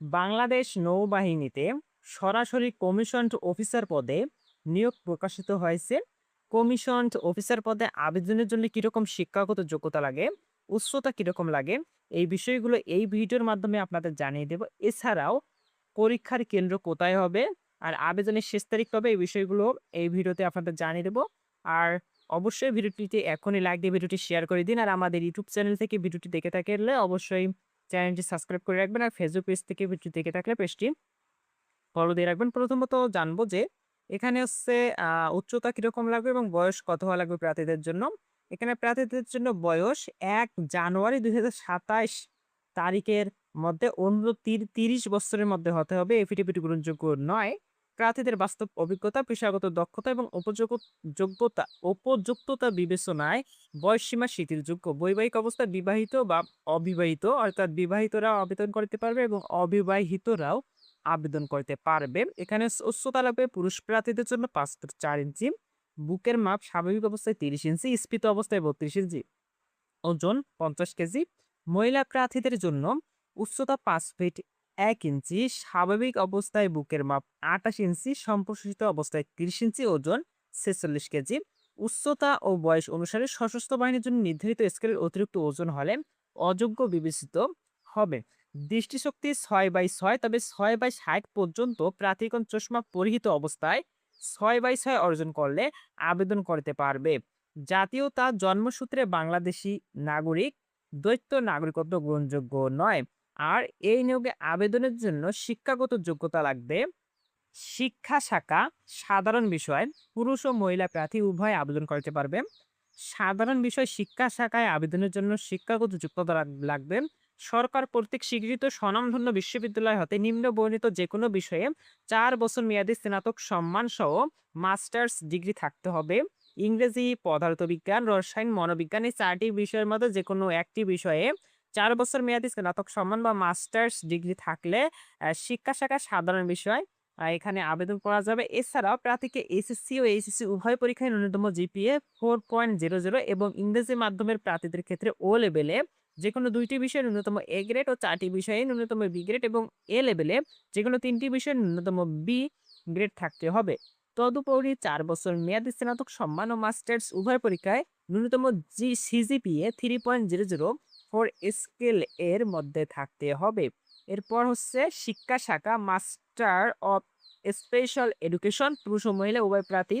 বাংলাদেশ নৌবাহিনীতে সরাসরি commissioned officer পদে নিয়োগ প্রকাশিত হয়েছে। কমিশনড অফিসার পদে আবেদনের জন্য কিরকম শিক্ষাগত যোগ্যতা লাগে, উচ্চতা কিরকম লাগে, এই বিষয়গুলো এই ভিডিওর মাধ্যমে আপনাদের জানিয়ে দেব। এছাড়াও পরীক্ষার কেন্দ্র কোথায় হবে আর আবেদনের শেষ তারিখ কবে, এই বিষয়গুলো এই ভিডিওতে আপনাদের জানিয়ে দেব। আর অবশ্যই ভিডিওটিতে এখনই লাইক দিয়ে ভিডিওটি শেয়ার করে দিন। আর আমাদের ইউটিউব চ্যানেল থেকে ভিডিওটি দেখে থাকলে অবশ্যই চ্যানেলটি সাবস্ক্রাইব করে রাখবেন। আর ফেসবুক পেজ থেকে ভিডিওটি দেখে থাকলে পেজটি ফলো দিয়ে রাখবেন। প্রথমত জানবো যে এখানে হচ্ছে উচ্চতা কিরকম লাগবে এবং বয়স কত হওয়া লাগবে প্রার্থীদের জন্য। এখানে প্রার্থীদের জন্য বয়স ১ জানুয়ারি ২০২৭ তারিখের মধ্যে অন্য ৩০ বছরের মধ্যে হতে হবে। এফিডেভিট গ্রহণযোগ্য নয়। প্রার্থীদের বাস্তব অভিজ্ঞতা, পেশাগত দক্ষতা এবং উপযুক্ততা বিবেচনায় বয়সসীমা শিথিলযোগ্য। বৈবাহিক অবস্থায় বিবাহিত বা অবিবাহিত, অর্থাৎ বিবাহিতরাও আবেদন করতে পারবে এবং অবিবাহিতরাও আবেদন করতে পারবে। এখানে উচ্চতা লাগবে পুরুষ প্রার্থীদের জন্য ৫ ফুট ৪ ইঞ্চি, বুকের মাপ স্বাভাবিক অবস্থায় ৩০ ইঞ্চি, স্ফীত অবস্থায় ৩২ ইঞ্চি, ওজন ৫০ কেজি। মহিলা প্রার্থীদের জন্য উচ্চতা ৫ ফিট ১ ইঞ্চি, স্বাভাবিক অবস্থায় বুকের মাপ ২৮ ইঞ্চি, সম্প্রসারিত অবস্থায় ৩০ ইঞ্চি, ওজন ৪৬ কেজি। উচ্চতা ও বয়স অনুসারে সশস্ত্র বাহিনীর জন্য নির্ধারিত স্কেলের অতিরিক্ত ওজন হলে অযোগ্য বিবেচিত হবে। দৃষ্টিশক্তি ৬/৬, তবে ৬/৬০ পর্যন্ত প্রার্থীগণ চশমা পরিহিত অবস্থায় ৬/৬ অর্জন করলে আবেদন করতে পারবে। জাতীয়তা জন্মসূত্রে বাংলাদেশী নাগরিক, দ্বৈত নাগরিকত্ব গ্রহণযোগ্য নয়। আর এই নিয়োগে আবেদনের জন্য শিক্ষাগত যোগ্যতা লাগবে শিক্ষা শাখা সাধারণ বিষয়। পুরুষ ও মহিলা প্রার্থী উভয় আবেদন করতে পারবে। সাধারণ বিষয় শিক্ষা শাখায় আবেদনের জন্য শিক্ষাগত যোগ্যতা লাগবে সরকার কর্তৃক স্বীকৃত স্বনামধন্য বিশ্ববিদ্যালয় হতে নিম্ন বর্ণিত যে কোনো বিষয়ে ৪ বছর মেয়াদী স্নাতক সম্মান সহ মাস্টার্স ডিগ্রি থাকতে হবে। ইংরেজি, পদার্থবিজ্ঞান, রসায়ন, মনোবিজ্ঞান এই ৪টি বিষয়ের মধ্যে যে কোনো একটি বিষয়ে ৪ বছর মেয়াদী স্নাতক সম্মান বা মাস্টার্স ডিগ্রি থাকলে শিক্ষা শাখা সাধারণ বিষয় এখানে আবেদন করা যাবে। এছাড়াও প্রার্থীকে এসএসসি ও এইচএসসি উভয় পরীক্ষায় ন্যূনতম জিপিএ 4.00 এবং ইংরেজি মাধ্যমের প্রার্থীদের ক্ষেত্রে ও লেভেলে যেকোনো ২টি বিষয়ে ন্যূনতম এ গ্রেড ও ৪টি বিষয়ে ন্যূনতম বি গ্রেড এবং এ লেভেলে যেকোনো ৩টি বিষয়ে ন্যূনতম বি গ্রেড থাকতে হবে। তদুপরি ৪ বছর মেয়াদী স্নাতক সম্মান ও মাস্টার্স উভয় পরীক্ষায় ন্যূনতম সিজিপিএ 3.00 ফর স্কেল এর মধ্যে থাকতে হবে। এরপর হচ্ছে শিক্ষা শাখা মাস্টার অফ স্পেশাল এডুকেশন, পুরুষ ও মহিলা উভয় প্রার্থী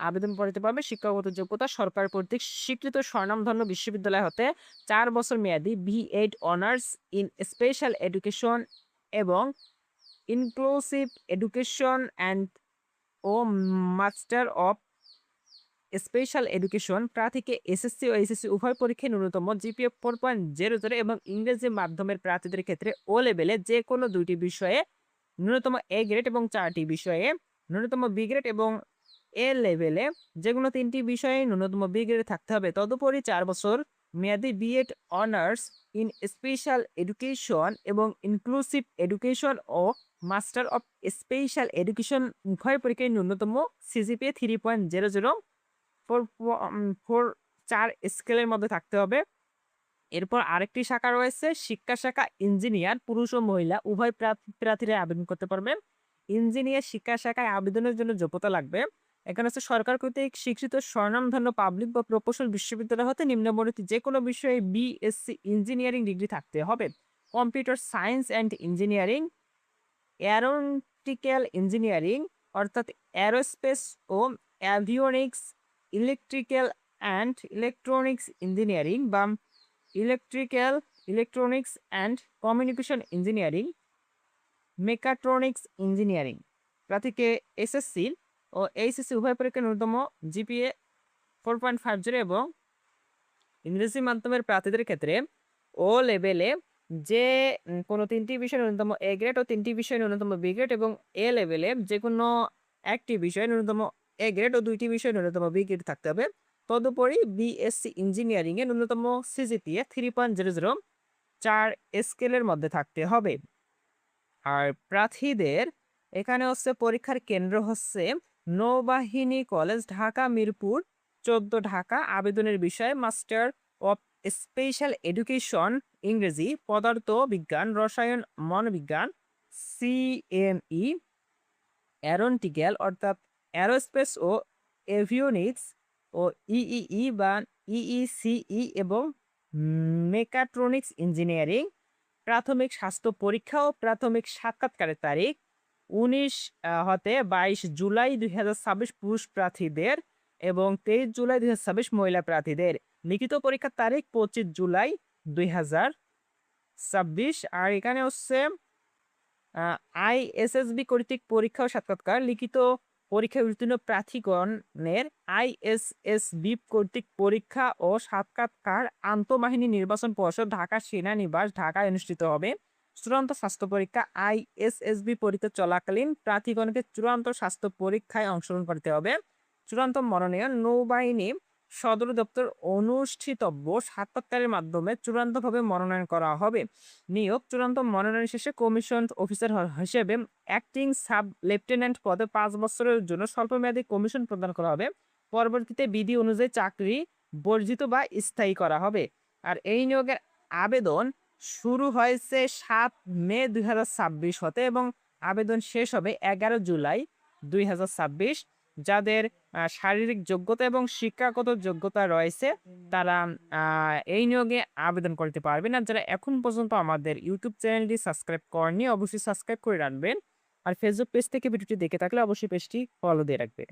আবেদন করতে পারবে। শিক্ষাগত যোগ্যতা সরকার কর্তৃক স্বীকৃত স্বনামধন্য বিশ্ববিদ্যালয় হতে ৪ বছর মেয়াদী BEd honours in special education এবং ইনক্লুসিভ এডুকেশন অ্যান্ড ও মাস্টার অফ স্পেশাল এডুকেশন। প্রার্থীকে এসএসসি ও এইচএসসি উভয় পরীক্ষায় ন্যূনতম জিপিএ 4.00 এবং ইংরেজি মাধ্যমের প্রার্থীদের ক্ষেত্রে ও লেভেলে যে কোনো ২টি বিষয়ে ন্যূনতম এ গ্রেড এবং ৪টি বিষয়ে ন্যূনতম বি গ্রেড এবং এ লেভেলে যেকোনো ৩টি বিষয়ে ন্যূনতম বি গ্রেড থাকতে হবে। তদুপরি ৪ বছর মেয়াদী B Ed honours in special education এবং ইনক্লুসিভ এডুকেশন ও মাস্টার অফ স্পেশাল এডুকেশন উভয় পরীক্ষায় ন্যূনতম সিজিপিএ 3.00 ফোর ৪ স্কেলের মধ্যে থাকতে হবে। এরপর আরেকটি শাখা রয়েছে শিক্ষা শাখা ইঞ্জিনিয়ার, পুরুষ ও মহিলা উভয় প্রার্থীরা আবেদন করতে পারবেন। ইঞ্জিনিয়ার শিক্ষা শাখায় আবেদনের জন্য যোগ্যতা লাগবে। এখানে হচ্ছে সরকার কর্তৃক স্বীকৃত স্বনামধন্য পাবলিক বা প্রকৌশল বিশ্ববিদ্যালয় হতে নিম্নবর্ণিত যে কোনো বিষয়ে বিএসসি ইঞ্জিনিয়ারিং ডিগ্রি থাকতে হবে। Computer science and engineering, aeronautical engineering অর্থাৎ এরোস্পেস ও avionics, electrical and electronics engineering বা electronics and communication engineering, mechatronics engineering. প্রার্থীকে এসএসসি ও এইচএসসি উভয় পরীক্ষায় ন্যূনতম জিপিএ 4.50 এবং ইংরেজি মাধ্যমের প্রার্থীদের ক্ষেত্রে ও লেভেলে যে কোনো ৩টি বিষয়ে ন্যূনতম এ গ্রেড ও ৩টি বিষয়ে ন্যূনতম বি গ্রেড এবং এ লেভেলে যেকোনো একটি বিষয়ে ন্যূনতম এ গ্রেড ও ২টি বিষয়ে ন্যূনতম বি গ্রেড থাকতে হবে। তদুপরি বিএসসি ইঞ্জিনিয়ারিং এ ন্যূনতম সিজিপিএ 3.00 ৪ স্কেলের মধ্যে থাকতে হবে। আর প্রার্থীদের এখানে হচ্ছে পরীক্ষার কেন্দ্র হচ্ছে নৌবাহিনী কলেজ, ঢাকা মিরপুর ১৪ ঢাকা। আবেদনের বিষয় মাস্টার অফ স্পেশাল এডুকেশন ইংরেজি, পদার্থ বিজ্ঞান, রসায়ন, মনোবিজ্ঞান, সিএমই, অ্যারোনটিক্যাল অর্থাৎ অ্যারোস্পেস ও এভিওনিক্স ও ইইই বা ইইসিই এবং মেকাট্রনিক্স ইঞ্জিনিয়ারিং। প্রাথমিক স্বাস্থ্য পরীক্ষা ও প্রাথমিক সাক্ষাৎকারের তারিখ ১৯ হতে ২২ জুলাই ২০২৬ পুরুষ প্রার্থীদের এবং ২৩ জুলাই ২০২৬ মহিলা প্রার্থীদের। লিখিত পরীক্ষার তারিখ ২৫ জুলাই ২০২৬। আর এখানে হচ্ছে আ আইএসএসবি কর্তৃক পরীক্ষা ও সাক্ষাৎকার। লিখিত পরীক্ষায় উত্তীর্ণ প্রার্থীগণের আইএসএসবি কর্তৃক পরীক্ষা ও সাক্ষাৎকার আন্তঃবাহিনী নির্বাচন পর্ষদ, ঢাকা সেনানিবাস, ঢাকায় অনুষ্ঠিত হবে। চূড়ান্ত স্বাস্থ্য পরীক্ষা আইএসএসবি পরীক্ষা চলাকালীন প্রার্থীগণকে চূড়ান্ত স্বাস্থ্য পরীক্ষায় অংশগ্রহণ করতে হবে। চূড়ান্ত মনোনয়ন নৌবাহিনী সদর দপ্তর অনুষ্ঠিতব্য সাক্ষাৎকারের মাধ্যমে চূড়ান্তভাবে মনোনয়ন করা হবে। নিয়োগ চূড়ান্ত মনোনয়ন শেষে কমিশন অফিসার হিসেবে অ্যাক্টিং সাব লেফটেন্যান্ট পদে ৫ বছরের জন্য স্বল্পমেয়াদী কমিশন প্রদান করা হবে। পরবর্তীতে বিধি অনুযায়ী চাকরি বর্জিত বা স্থায়ী করা হবে। আর এই নিয়োগের আবেদন শুরু হয়েছে ৭ মে ২০২৬ হতে এবং আবেদন শেষ হবে ১১ জুলাই ২০২৬। যাদের শারীরিক যোগ্যতা এবং শিক্ষাগত যোগ্যতা রয়েছে তারা এই নিয়োগে আবেদন করতে পারবেন। আর যারা এখন পর্যন্ত আমাদের ইউটিউব চ্যানেলটি সাবস্ক্রাইব করেননি অবশ্যই সাবস্ক্রাইব করে রাখবেন। আর ফেসবুক পেজ থেকে ভিডিওটি দেখে থাকলে অবশ্যই পেজটি ফলো দিয়ে রাখবেন।